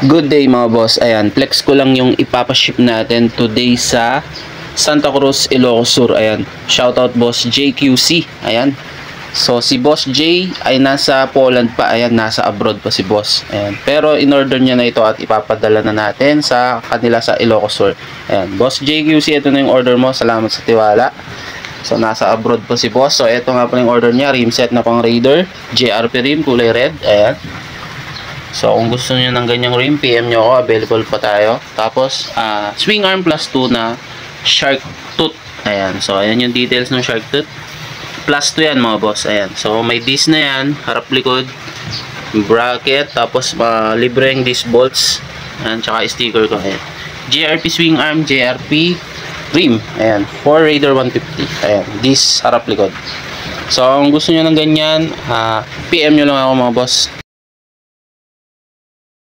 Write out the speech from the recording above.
Good day mga boss. Ayan, flex ko lang yung ipapaship natin today sa Santa Cruz, Ilocos Sur. Ayan, shoutout boss JQC. Ayan. So si Boss J ay nasa Poland pa. Ayan, nasa abroad pa si boss. Ayan. Pero in-order niya na ito at ipapadala na natin sa kanila sa Ilocos Sur. Ayan, Boss JQC, ito na yung order mo. Salamat sa tiwala. So nasa abroad pa si boss. So ito nga po yung order niya, rim set na pang Raider, JRP rim, kulay red. Ayan. So, kung gusto niyo ng ganyang rim, PM nyo ako. Available pa tayo. Tapos, swing arm plus 2 na shark tooth. Ayan. So, ayan yung details ng shark tooth. Plus 2 yan mga boss. Ayan. So, may disc na yan. Harap likod. Bracket. Tapos, libre yung disc bolts. Ayan. Tsaka sticker ko. Ayan. JRP swing arm. JRP rim. Ayan. For Raider 150. Ayan. Disc harap likod. So, kung gusto niyo ng ganyan, PM nyo lang ako mga boss.